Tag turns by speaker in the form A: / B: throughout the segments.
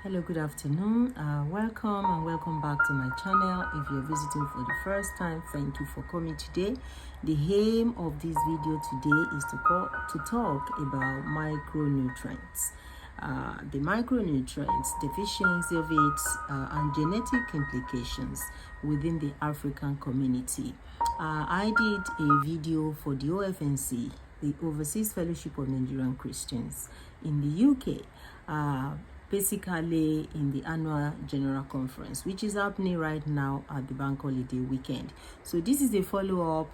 A: Hello, good afternoon. Welcome back to my channel. If you're visiting for the first time, thank you for coming today. The aim of this video today is to talk about micronutrients. The micronutrients, deficiency of it, and genetic implications within the African community. I did a video for the OFNC, the Overseas Fellowship of Nigerian Christians in the UK. Basically in the annual general conference, which is happening right now at the bank holiday weekend. So this is a follow-up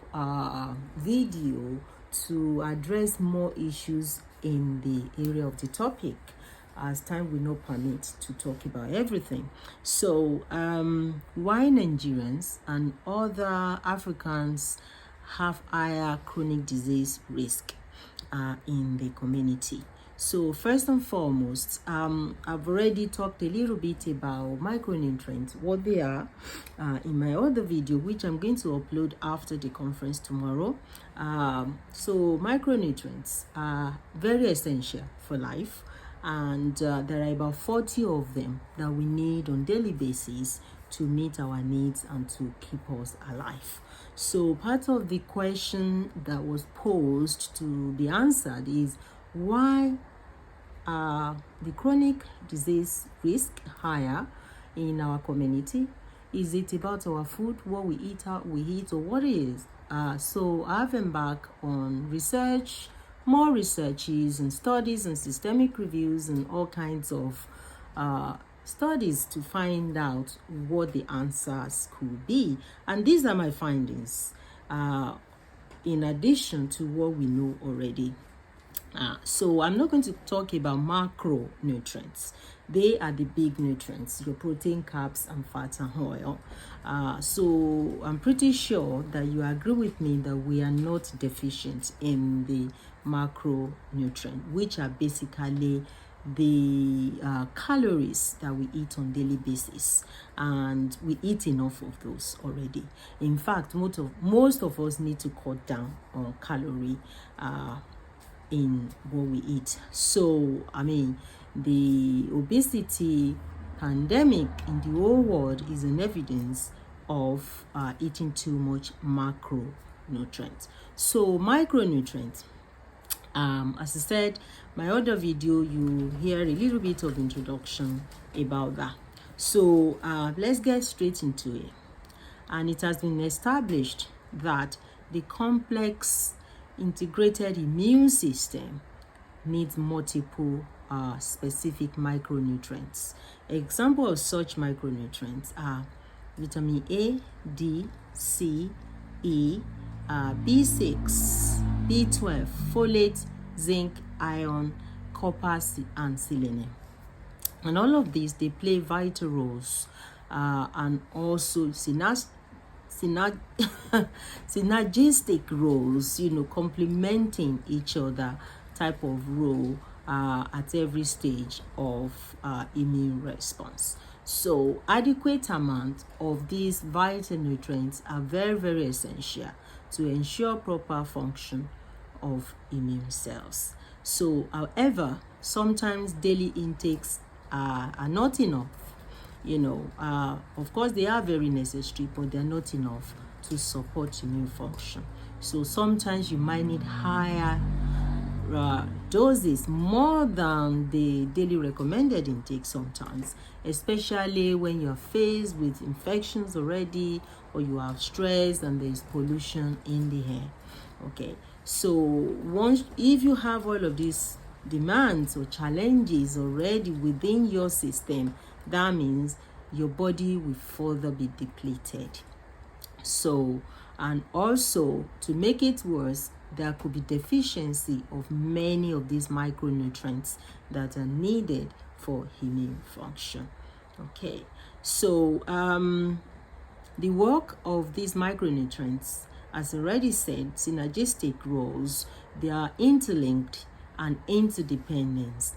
A: video to address more issues in the area of the topic, as time will not permit to talk about everything. So why Nigerians and other Africans have higher chronic disease risk in the community. So first and foremost, I've already talked a little bit about micronutrients, what they are, in my other video, which I'm going to upload after the conference tomorrow. So micronutrients are very essential for life, and there are about 40 of them that we need on a daily basis to meet our needs and to keep us alive. So part of the question that was posed to be answered is, why the chronic disease risk higher in our community? Is it about our food, what we eat, or what it is? So I've embarked on research, more researches and studies and systemic reviews and all kinds of studies to find out what the answers could be. And these are my findings, in addition to what we know already. So I'm not going to talk about macronutrients. They are the big nutrients, your protein, carbs, and fat and oil. So I'm pretty sure that you agree with me that we are not deficient in the macronutrient, which are basically the calories that we eat on daily basis, and we eat enough of those already. In fact, most of us need to cut down on calorie in what we eat. So the obesity pandemic in the whole world is an evidence of eating too much macronutrients. So micronutrients, as I said, my other video, you hear a little bit of introduction about that. So let's get straight into it. And it has been established that the complex integrated immune system needs multiple specific micronutrients. Examples of such micronutrients are vitamin A, D, C, E, B6, B12, folate, zinc, iron, copper, and selenium. And all of these, they play vital roles and also synergistic roles, complementing each other type of role at every stage of immune response. So adequate amount of these vital nutrients are very, very essential to ensure proper function of immune cells. So however, sometimes daily intakes are not enough. Of course they are very necessary, but they're not enough to support immune function. So sometimes you might need higher doses, more than the daily recommended intake sometimes, especially when you're faced with infections already, or you have stress and there's pollution in the air. Okay, so if you have all of these demands or challenges already within your system, that means your body will further be depleted. So, and also to make it worse, there could be deficiency of many of these micronutrients that are needed for immune function. Okay, so the work of these micronutrients, as already said, synergistic roles, they are interlinked and interdependent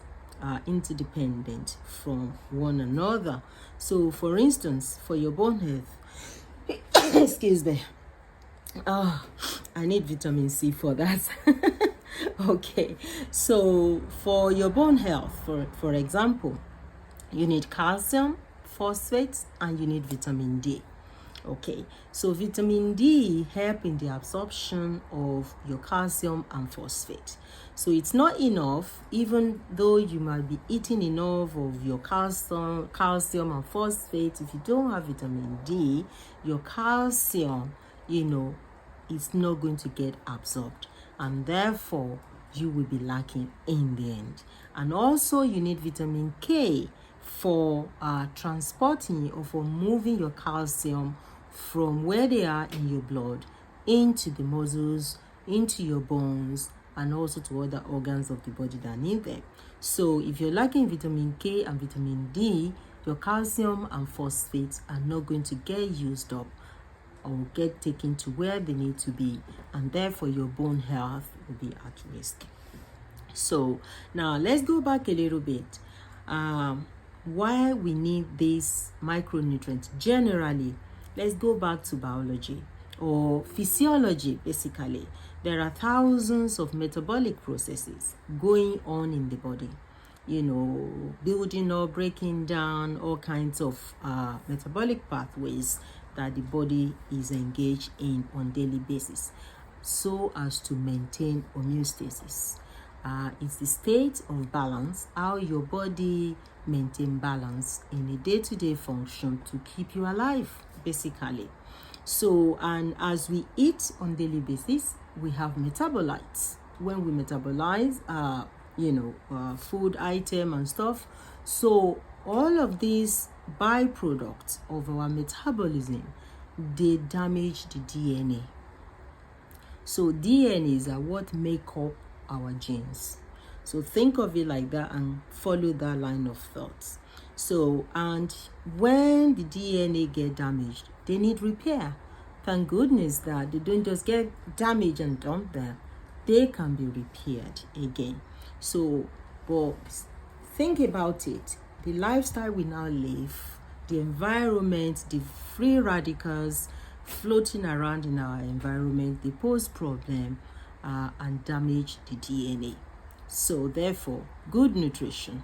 A: from one another. So for instance, for your bone health, excuse me, I need vitamin C for that. Okay, so for your bone health, for example, You need calcium, phosphate, and you need vitamin D. Okay, so vitamin D help in the absorption of your calcium and phosphate. So it's not enough, even though you might be eating enough of your calcium and phosphate. If you don't have vitamin D, your calcium, it's not going to get absorbed, and therefore you will be lacking in the end. And also you need vitamin K for transporting or for moving your calcium from where they are in your blood into the muscles, into your bones, and also to other organs of the body that need them. So if you're lacking vitamin K and vitamin D, your calcium and phosphate are not going to get used up or get taken to where they need to be, and therefore your bone health will be at risk. So now let's go back a little bit. Why we need these micronutrients generally. Let's go back to biology or physiology. Basically, there are thousands of metabolic processes going on in the body, building or breaking down all kinds of metabolic pathways that the body is engaged in on daily basis, so as to maintain homeostasis. It's the state of balance, how your body maintain balance in a day-to-day function to keep you alive, basically. So, and as we eat on daily basis, we have metabolites. When we metabolize food item and stuff, so all of these byproducts of our metabolism, they damage the DNA. So DNAs are what make up our genes. So think of it like that and follow that line of thoughts. So, and when the DNA get damaged, they need repair. Thank goodness that they don't just get damaged and dumped there. They can be repaired again. So, but think about it. The lifestyle we now live, the environment, the free radicals floating around in our environment, they pose problem and damage the DNA. So therefore, good nutrition,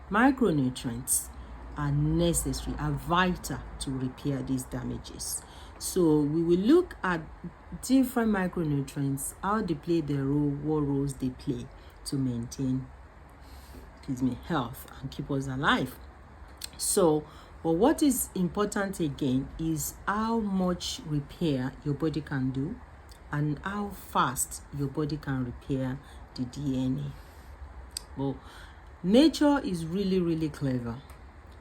A: micronutrients are necessary, are vital to repair these damages. So we will look at different micronutrients, how they play their role, what roles they play to maintain health and keep us alive. So, but what is important again is how much repair your body can do and how fast your body can repair the DNA. Well, nature is really, really clever.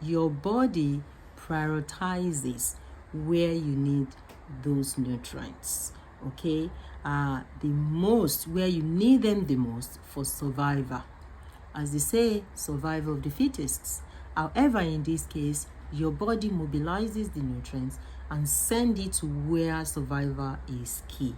A: Your body prioritizes where you need those nutrients, okay? Where you need them the most for survival. As they say, survival of the fittest. However, in this case, your body mobilizes the nutrients and send it to where survival is key.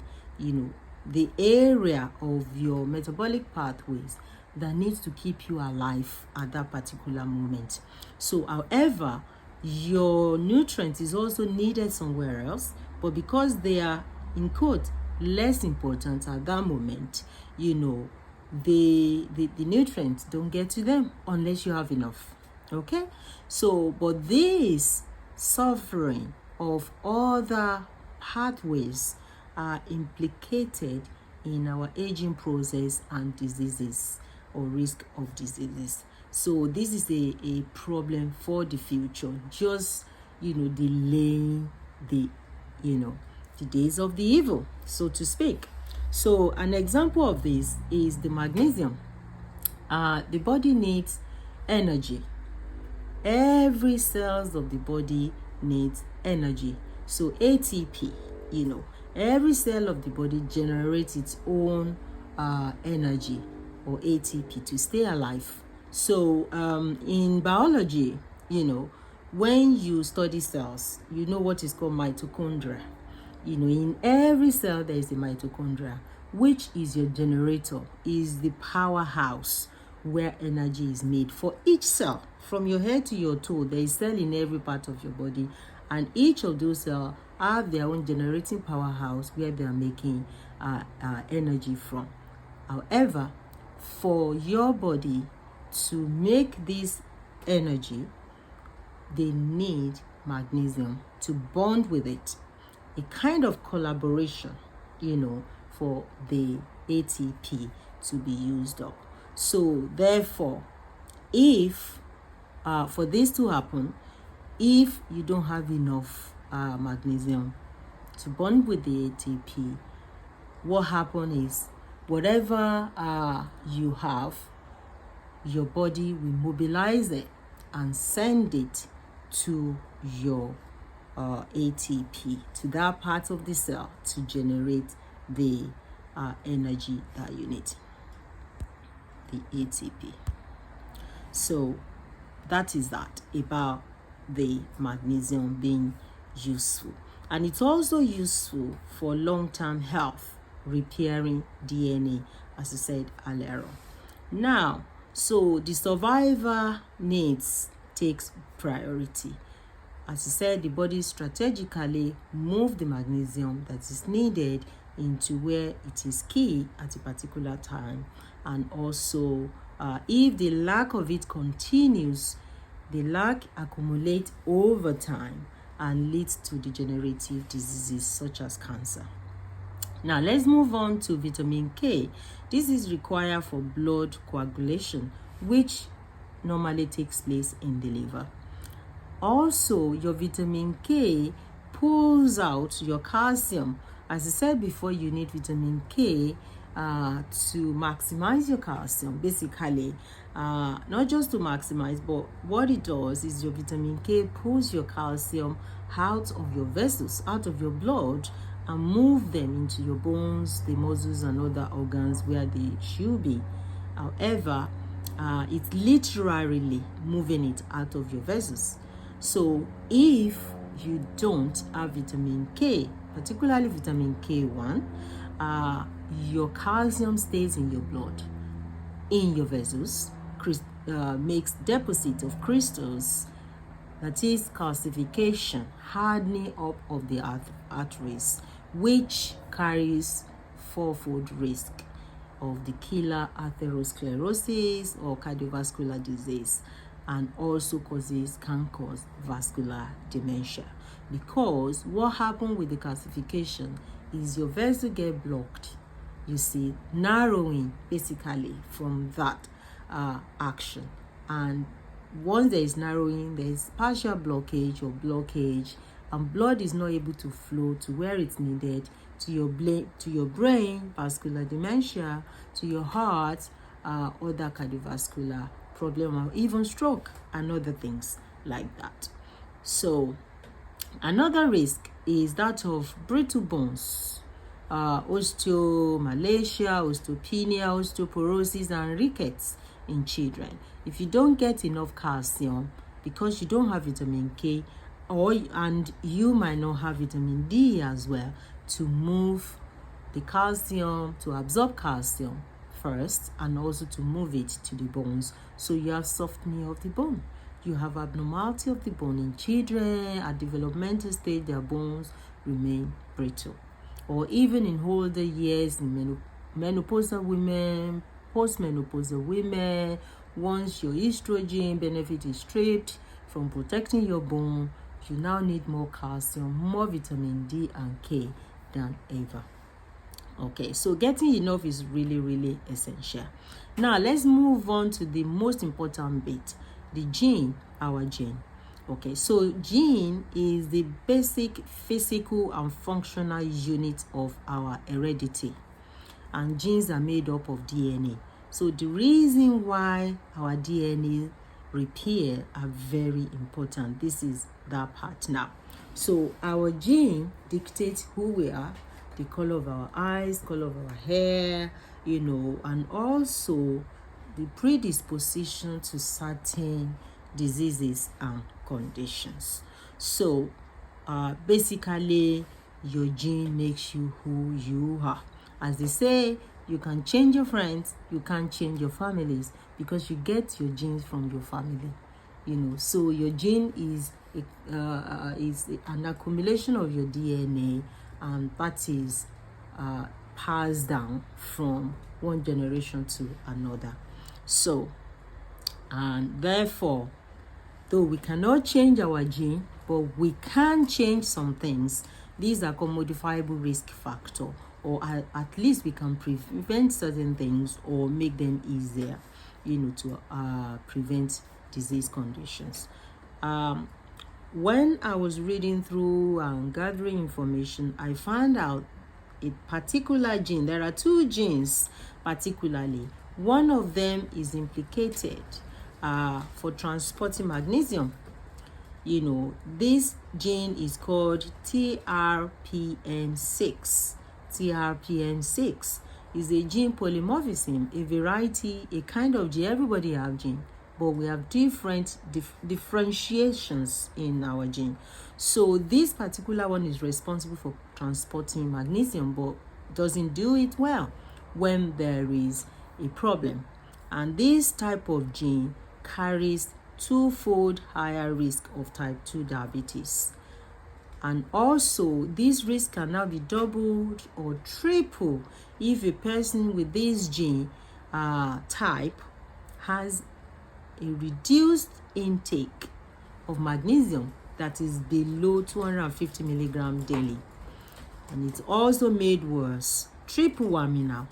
A: The area of your metabolic pathways that needs to keep you alive at that particular moment. So, however, your nutrients is also needed somewhere else, but because they are, in quote, less important at that moment, the nutrients don't get to them unless you have enough. Okay, so but this suffering of other pathways are implicated in our aging process and diseases or risk of diseases. So this is a problem for the future, just delaying the days of the evil, so to speak. So an example of this is the magnesium. The body needs energy. Every cells of the body needs energy. So ATP, every cell of the body generates its own energy or ATP to stay alive. So in biology, when you study cells, you know what is called mitochondria. In every cell there is a mitochondria, which is your generator, is the powerhouse where energy is made for each cell. From your head to your toe, there is cell in every part of your body, and each of those cells have their own generating powerhouse where they are making energy from. However, for your body to make this energy, they need magnesium to bond with it, a kind of collaboration, for the ATP to be used up. So therefore, if for this to happen, if you don't have enough magnesium to bond with the ATP, what happens is whatever you have, your body will mobilize it and send it to your ATP, to that part of the cell to generate the energy that you need, the ATP. So that is that about the magnesium being useful. And it's also useful for long-term health, repairing DNA, as I said earlier on. Now, so the survivor needs takes priority. As I said, the body strategically move the magnesium that is needed into where it is key at a particular time. And also, if the lack of it continues, the lack accumulates over time and leads to degenerative diseases such as cancer. Now, let's move on to vitamin K. This is required for blood coagulation, which normally takes place in the liver. Also, your vitamin K pulls out your calcium. As I said before, you need vitamin K to maximize your calcium, basically. Not just to maximize, but what it does is your vitamin K pulls your calcium out of your vessels, out of your blood, and move them into your bones, the muscles, and other organs where they should be. However, it's literally moving it out of your vessels. So if you don't have vitamin K, particularly vitamin K1, your calcium stays in your blood, in your vessels, makes deposit of crystals, that is calcification, hardening up of the arteries, which carries fourfold risk of the killer atherosclerosis or cardiovascular disease, and also can cause vascular dementia. Because what happens with the calcification is your vessel get blocked, you see, narrowing basically from that action. And once there is narrowing, there is partial blockage or blockage, and blood is not able to flow to where it's needed, to your brain, vascular dementia, to your heart, other cardiovascular problem, or even stroke and other things like that. So another risk is that of brittle bones, osteomalacia, osteopenia, osteoporosis, and rickets in children. If you don't get enough calcium because you don't have vitamin K, and you might not have vitamin D as well, to move the calcium, to absorb calcium first, and also to move it to the bones. So you have softening of the bone. You have abnormality of the bone in children. At developmental stage, their bones remain brittle. Or even in older years, in menopausal women, postmenopausal women, once your estrogen benefit is stripped from protecting your bone, you now need more calcium, more vitamin D and K than ever. Okay, so getting enough is really, really essential. Now, let's move on to the most important bit, the gene, our gene. Okay, so gene is the basic physical and functional unit of our heredity. And genes are made up of DNA. So the reason why our DNA repair are very important. This is that part now. So our gene dictates who we are, the color of our eyes, color of our hair, and also the predisposition to certain diseases and conditions. So basically, your gene makes you who you are. As they say, you can change your friends, you can't change your families, because you get your genes from your family. So your gene is an accumulation of your DNA, and that is passed down from one generation to another. So, and therefore, Though we cannot change our gene, but we can change some things. These are called modifiable risk factor, or at least we can prevent certain things or make them easier, to prevent disease conditions. When I was reading through and gathering information, I found out a particular gene. There are two genes particularly. One of them is implicated for transporting magnesium. This gene is called TRPM6. TRPM6 is a gene polymorphism, a variety, a kind of gene. Everybody have gene, but we have different differentiations in our gene. So this particular one is responsible for transporting magnesium, but doesn't do it well when there is a problem. And this type of gene carries twofold higher risk of type 2 diabetes. And also, this risk can now be doubled or tripled if a person with this gene type has a reduced intake of magnesium that is below 250 milligrams daily. And it's also made worse, triple whammy now,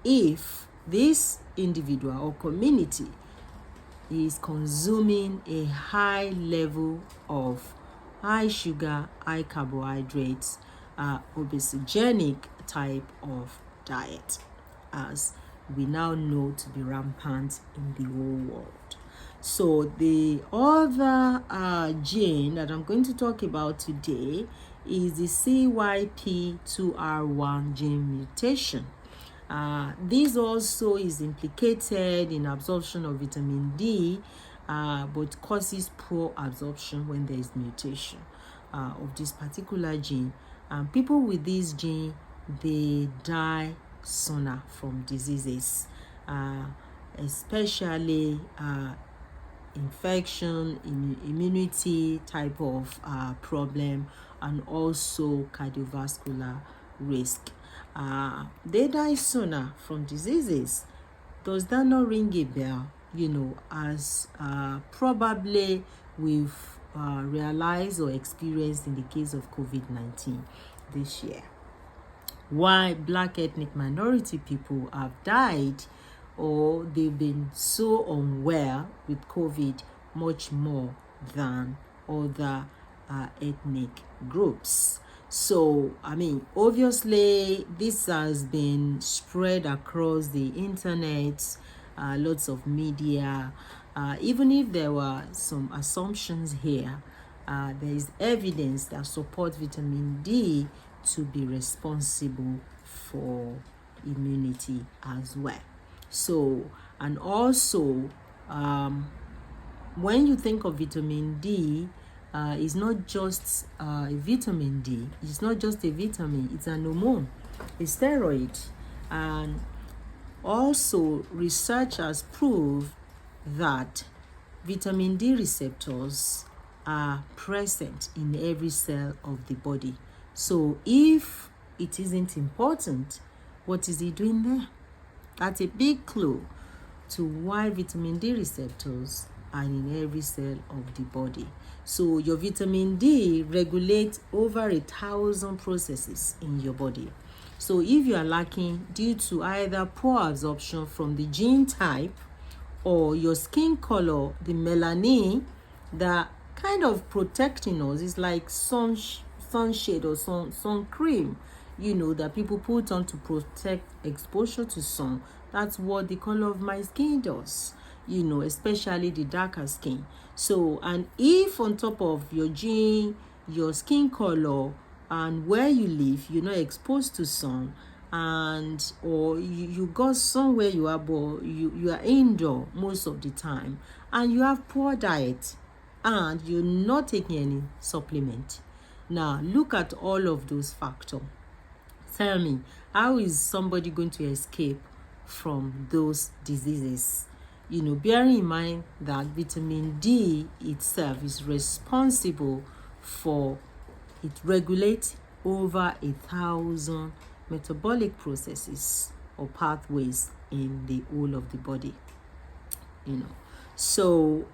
A: if this individual or community is consuming a high level of high sugar, high carbohydrates, obesogenic type of diet, as we now know to be rampant in the whole world. So the other gene that I'm going to talk about today is the CYP2R1 gene mutation. This also is implicated in absorption of vitamin D, but causes poor absorption when there is mutation of this particular gene. People with this gene, they die sooner from diseases, especially infection, immunity type of problem, and also cardiovascular risk. They die sooner from diseases. Does that not ring a bell? As probably we've realized or experienced in the case of COVID-19 this year. Why Black ethnic minority people have died, or they've been so unwell with COVID much more than other ethnic groups. So, obviously, this has been spread across the internet, lots of media. Even if there were some assumptions here, there is evidence that supports vitamin D to be responsible for immunity as well. So, and also, when you think of vitamin D, it's not just a vitamin D. It's not just a vitamin. It's an hormone, a steroid. And also, research has proved that vitamin D receptors are present in every cell of the body. So if it isn't important, what is it doing there? That's a big clue to why vitamin D receptors are in every cell of the body. So your vitamin D regulates over 1,000 processes in your body. So if you are lacking due to either poor absorption from the gene type or your skin color, the melanin that kind of protecting us is like sunshade or sun cream, that people put on to protect exposure to sun. That's what the color of my skin does, especially the darker skin. So, and if on top of your gene, your skin color, and where you live, you're not exposed to sun, and or you got somewhere you are, but you are indoor most of the time, and you have poor diet, and you're not taking any supplement. Now, look at all of those factors. Tell me, how is somebody going to escape from those diseases? Bearing in mind that vitamin D itself is responsible for, it regulates over 1,000 metabolic processes or pathways in the whole of the body. So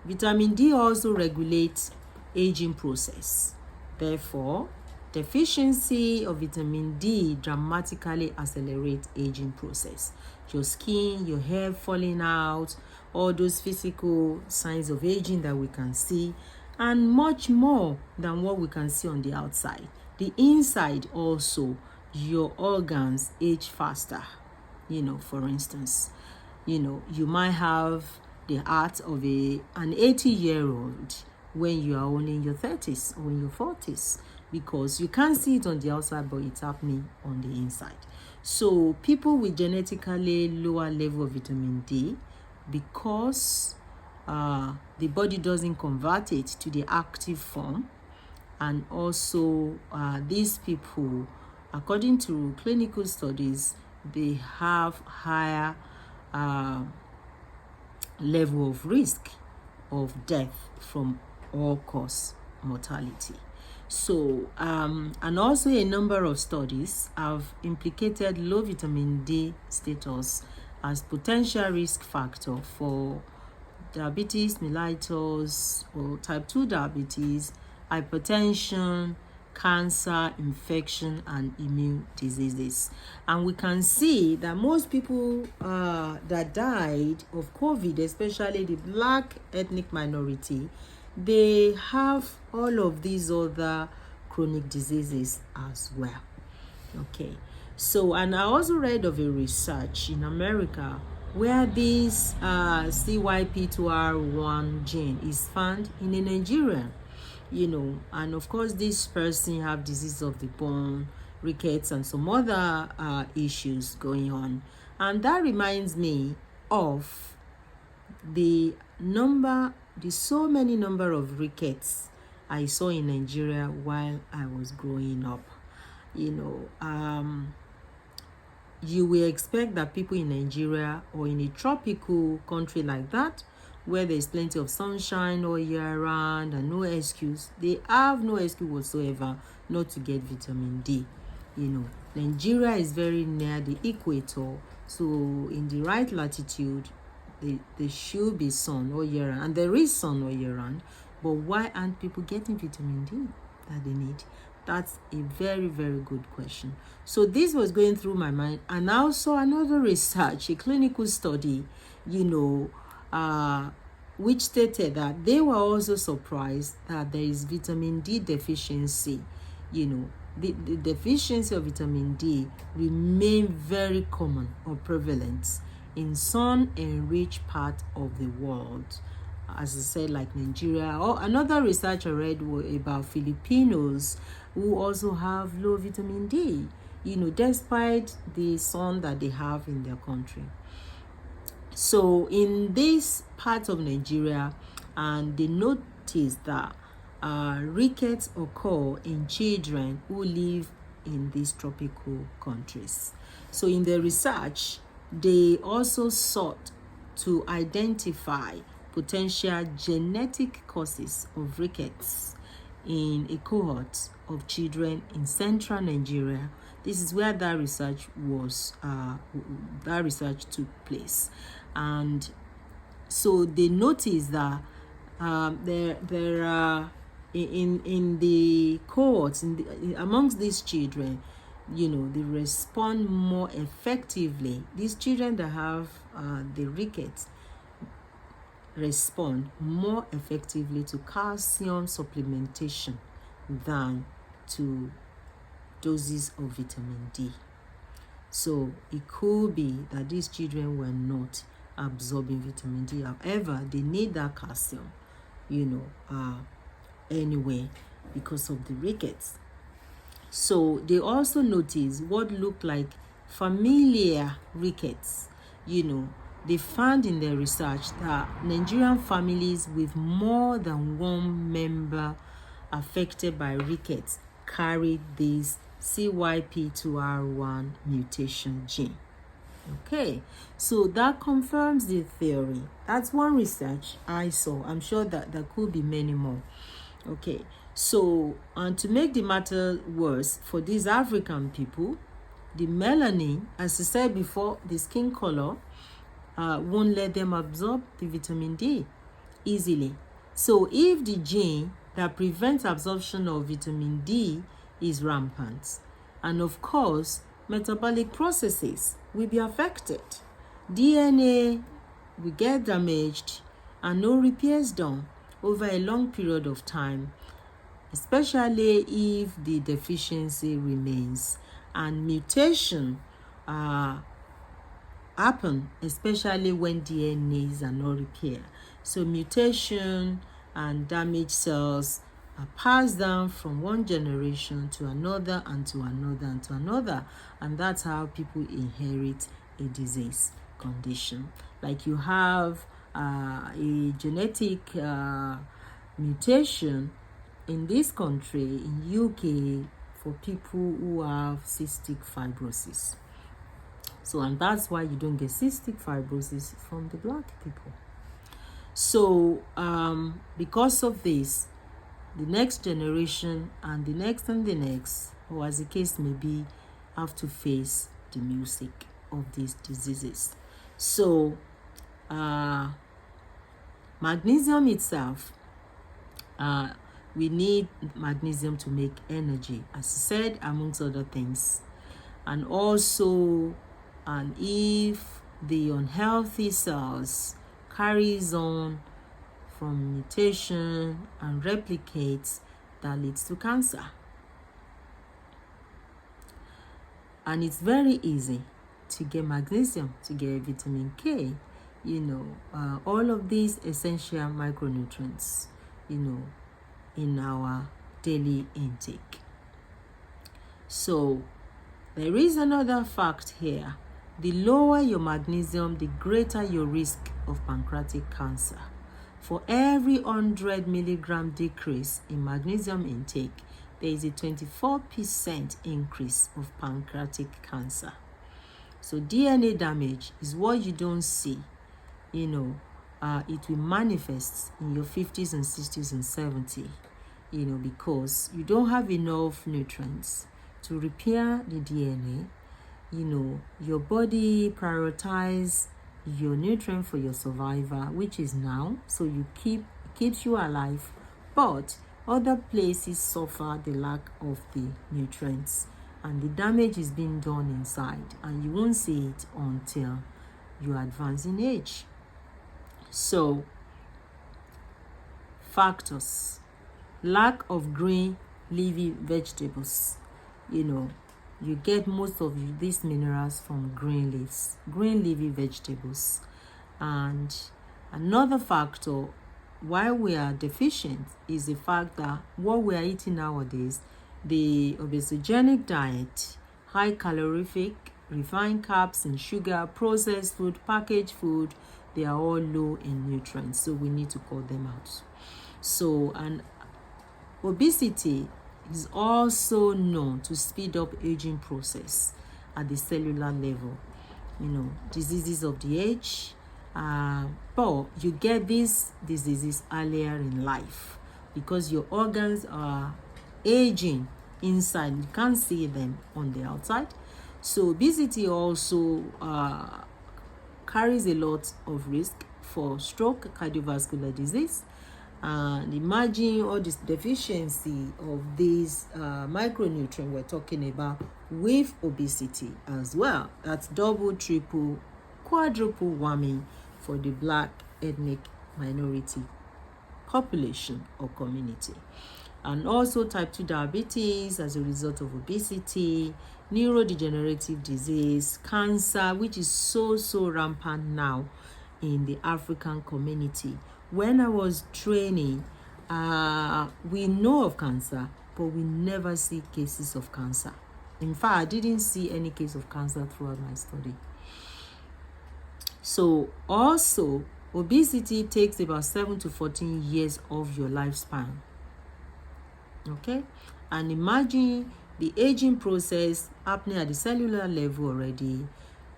A: vitamin D also regulates aging process. Therefore, deficiency of vitamin D dramatically accelerates aging process. Your skin, your hair falling out, all those physical signs of aging that we can see, and much more than what we can see on the outside. The inside also, your organs age faster. For instance, you might have the heart of an 80-year-old when you are only in your 30s or in your 40s, because you can't see it on the outside, but it's happening on the inside. So people with genetically lower level of vitamin D, because the body doesn't convert it to the active form, and also these people, according to clinical studies, they have higher level of risk of death from all-cause mortality. So, and also a number of studies have implicated low vitamin D status as potential risk factor for diabetes mellitus or type 2 diabetes, hypertension, cancer, infection, and immune diseases. And we can see that most people that died of COVID, especially the Black ethnic minority, they have all of these other chronic diseases as well. Okay, so, and I also read of a research in America where this CYP2R1 gene is found in a Nigerian, and of course this person have disease of the bone, rickets, and some other issues going on. And that reminds me of the so many number of rickets I saw in Nigeria while I was growing up. You will expect that people in Nigeria or in a tropical country like that, where there's plenty of sunshine all year round and no excuse, they have no excuse whatsoever not to get vitamin D. Nigeria is very near the equator, so in the right latitude, there should be sun all year round, and there is sun all year round. But why aren't people getting vitamin D that they need? That's a very, very good question. So this was going through my mind, and also another research, a clinical study, which stated that they were also surprised that there is vitamin D deficiency. The deficiency of vitamin D remain very common or prevalent in some enriched part of the world, as I said, like Nigeria. Or another research I read about Filipinos who also have low vitamin D, despite the sun that they have in their country. So in this part of Nigeria, and they noticed that rickets occur in children who live in these tropical countries. So in the research, they also sought to identify potential genetic causes of rickets in a cohort of children in central Nigeria. This is where that research took place. And so they noticed that there are in the cohorts, amongst these children, they respond more effectively. These children that have the rickets respond more effectively to calcium supplementation than to doses of vitamin D. So it could be that these children were not absorbing vitamin D. However, they need that calcium, anyway, because of the rickets. So they also noticed what looked like familiar rickets. They found in their research that Nigerian families with more than one member affected by rickets carried this CYP2R1 mutation gene. Okay, so that confirms the theory. That's one research I saw. I'm sure that there could be many more. Okay, so, and to make the matter worse, for these African people, the melanin, as I said before, the skin color, won't let them absorb the vitamin D easily. So if the gene that prevents absorption of vitamin D is rampant, and of course metabolic processes will be affected, DNA will get damaged and no repairs done over a long period of time, especially if the deficiency remains, and mutation happen, especially when DNAs are not repaired. So mutation and damaged cells are passed down from one generation to another and to another and to another, and that's how people inherit a disease condition. Like you have a genetic mutation in this country, in UK, for people who have cystic fibrosis. So, and that's why you don't get cystic fibrosis from the black people. So, because of this, the next generation and the next and the next, or as the case may be, have to face the music of these diseases. So, magnesium itself, we need magnesium to make energy, as I said, amongst other things. And also, and if the unhealthy cells carries on from mutation and replicates, that leads to cancer. And it's very easy to get magnesium, to get vitamin K, all of these essential micronutrients, in our daily intake. So there is another fact here. The lower your magnesium, the greater your risk of pancreatic cancer. For every 100 milligram decrease in magnesium intake, there is a 24% increase of pancreatic cancer. So DNA damage is what you don't see. It will manifest in your 50s and 60s and 70s, because you don't have enough nutrients to repair the DNA. Your body prioritize your nutrient for your survival, which is now, so keeps you alive, but other places suffer the lack of the nutrients, and the damage is being done inside, and you won't see it until you advance in age. So, factors: lack of green leafy vegetables. You get most of these minerals from green leafy vegetables. And another factor why we are deficient is the fact that what we are eating nowadays, the obesogenic diet, high calorific, refined carbs and sugar, processed food, packaged food, they are all low in nutrients, so we need to cut them out. So, and obesity is also known to speed up aging process at the cellular level. Diseases of the age, but you get these diseases earlier in life because your organs are aging inside. You can't see them on the outside. So obesity also carries a lot of risk for stroke, cardiovascular disease, and imagine all this deficiency of these micronutrients we're talking about with obesity as well. That's double, triple, quadruple whammy for the black ethnic minority population or community. And also type 2 diabetes as a result of obesity, neurodegenerative disease, cancer, which is so rampant now in the African community. When I was training, we know of cancer, but we never see cases of cancer. In fact, I didn't see any case of cancer throughout my study. So also, obesity takes about 7 to 14 years of your lifespan. Okay? And imagine the aging process happening at the cellular level already,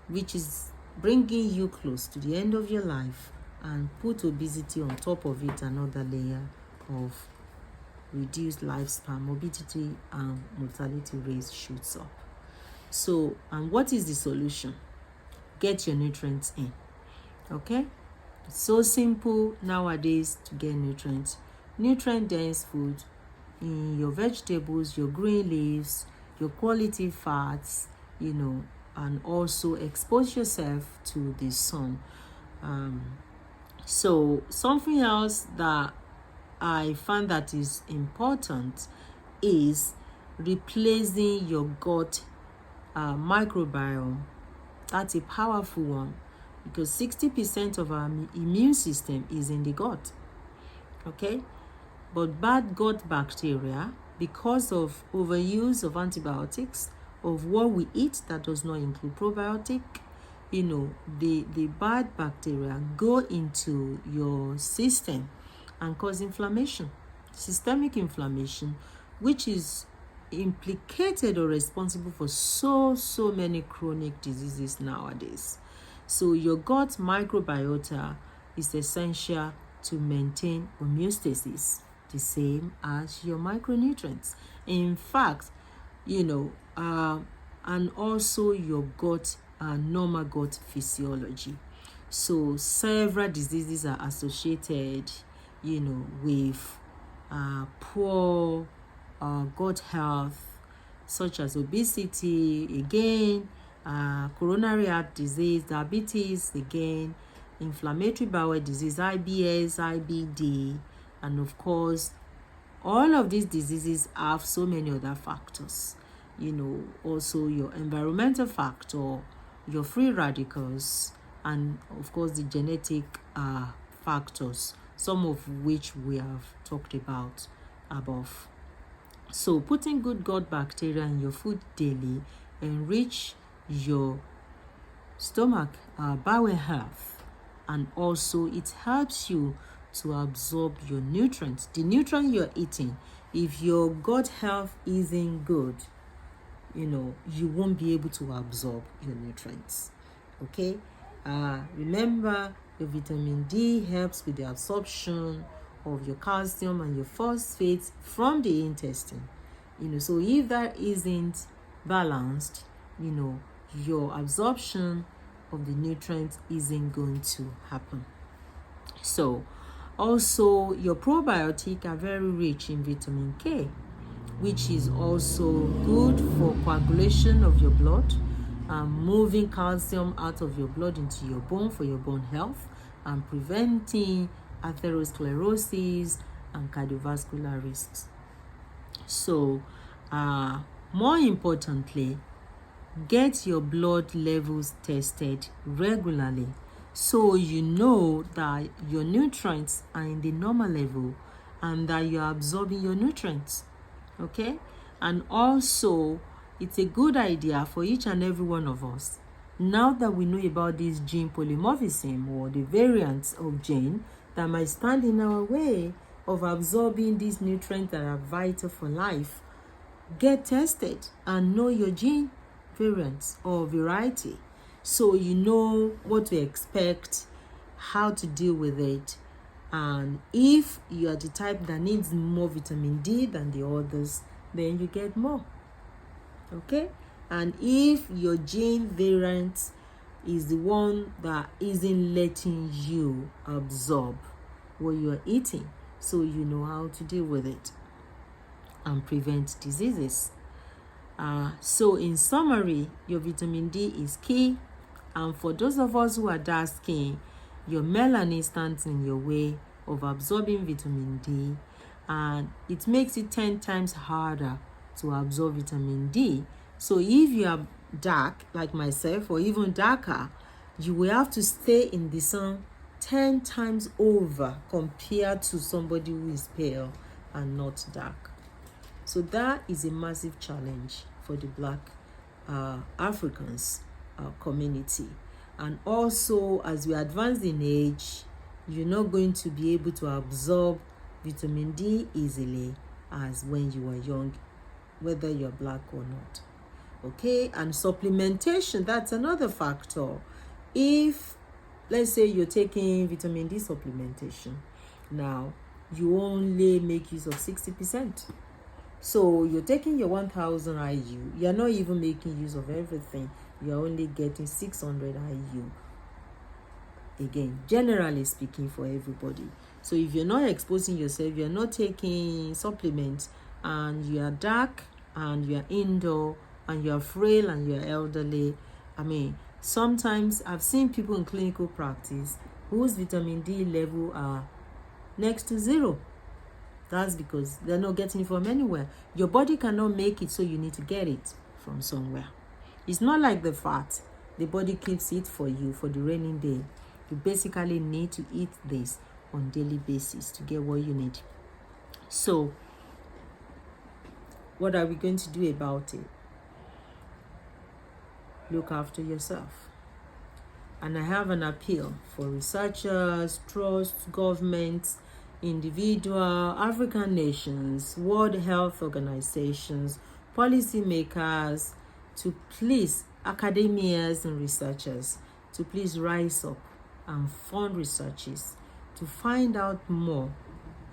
A: which is bringing you close to the end of your life, and put obesity on top of it, another layer of reduced lifespan, morbidity and mortality rates shoots up. So, and what is the solution? Get your nutrients in. Okay, it's so simple nowadays to get nutrients. Nutrient dense food in your vegetables, your green leaves, your quality fats, and also expose yourself to the sun. So something else that I find that is important is replacing your gut microbiome. That's a powerful one, because 60% of our immune system is in the gut. Okay, but bad gut bacteria, because of overuse of antibiotics, of what we eat that does not include probiotic, the bad bacteria go into your system and cause inflammation, systemic inflammation, which is implicated or responsible for so many chronic diseases nowadays. So your gut microbiota is essential to maintain homeostasis, the same as your micronutrients. In fact, and also your gut normal gut physiology. So several diseases are associated, with poor gut health, such as obesity, again, coronary heart disease, diabetes, again, inflammatory bowel disease, IBS, IBD, and of course, all of these diseases have so many other factors. Also your environmental factor, your free radicals, and of course the genetic factors, some of which we have talked about above. So putting good gut bacteria in your food daily enrich your stomach bowel health, and also it helps you to absorb your nutrients, the nutrient you're eating. If your gut health isn't good, you won't be able to absorb your nutrients. Okay, remember, your vitamin D helps with the absorption of your calcium and your phosphates from the intestine. So if that isn't balanced, your absorption of the nutrients isn't going to happen. So also your probiotics are very rich in vitamin K, which is also good for coagulation of your blood, moving calcium out of your blood into your bone for your bone health, and preventing atherosclerosis and cardiovascular risks. So more importantly, get your blood levels tested regularly, so you know that your nutrients are in the normal level and that you are absorbing your nutrients. Okay, and also it's a good idea for each and every one of us, now that we know about this gene polymorphism, or the variants of gene that might stand in our way of absorbing these nutrients that are vital for life, get tested and know your gene variants or variety, so you know what to expect, how to deal with it, and if you are the type that needs more vitamin D than the others, then you get more. Okay, and if your gene variant is the one that isn't letting you absorb what you are eating, so you know how to deal with it and prevent diseases. So in summary, your vitamin D is key, and for those of us who are dark skin, your melanin stands in your way of absorbing vitamin D, and it makes it 10 times harder to absorb vitamin D. So if you are dark like myself, or even darker, you will have to stay in the sun 10 times over compared to somebody who is pale and not dark. So that is a massive challenge for the Black Africans community. And also, as we advance in age, you're not going to be able to absorb vitamin D easily as when you were young, whether you're black or not. Okay, and supplementation, that's another factor. If, let's say, you're taking vitamin D supplementation, now you only make use of 60%. So you're taking your 1000 IU, you're not even making use of everything. You're only getting 600 IU. again, generally speaking, for everybody. So if you're not exposing yourself, you're not taking supplements, and you are dark and you're indoor and you're frail and you're elderly, I mean, sometimes I've seen people in clinical practice whose vitamin D level are next to 0. That's because they're not getting it from anywhere. Your body cannot make it, so you need to get it from somewhere. It's not like the fat. The body keeps it for you for the raining day. You basically need to eat this on daily basis to get what you need. So what are we going to do about it? Look after yourself. And I have an appeal for researchers, trusts, governments, individual, African nations, World Health Organizations, policymakers, to please, academians and researchers, to please rise up and fund researches to find out more,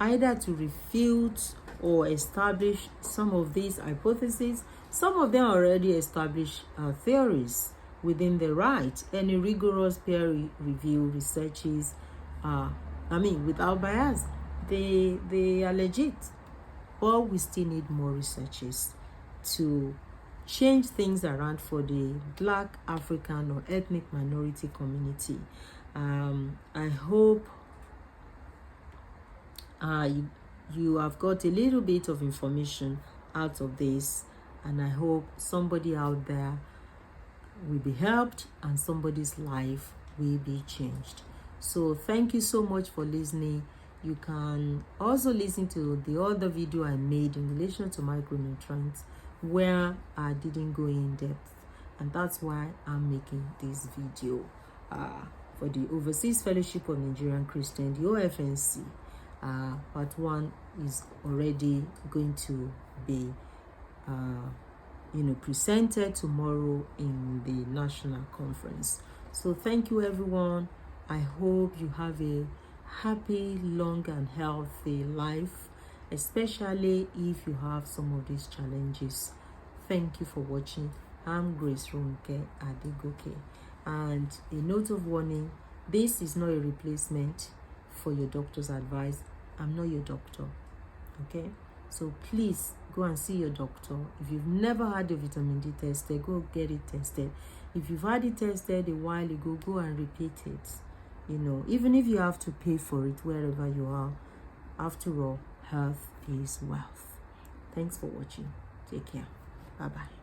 A: either to refute or establish some of these hypotheses. Some of them already established theories within the right. Any rigorous peer review researches, without bias, they are legit. But we still need more researches to change things around for the Black, African, or ethnic minority community. I hope you have got a little bit of information out of this, and I hope somebody out there will be helped and somebody's life will be changed. So thank you so much for listening. You can also listen to the other video I made in relation to micronutrients, where I didn't go in depth, and that's why I'm making this video for the Overseas Fellowship of Nigerian Christians, the OFNC. Part 1 is already going to be presented tomorrow in the national conference. So thank you, everyone. I hope you have a happy, long, and healthy life, especially if you have some of these challenges. Thank you for watching. I'm Grace Ronke Adegoke. And a note of warning, this is not a replacement for your doctor's advice. I'm not your doctor, okay? So please go and see your doctor. If you've never had your vitamin D tested, go get it tested. If you've had it tested a while ago, go and repeat it. Even if you have to pay for it wherever you are, after all, health is wealth. Thanks for watching. Take care. Bye-bye.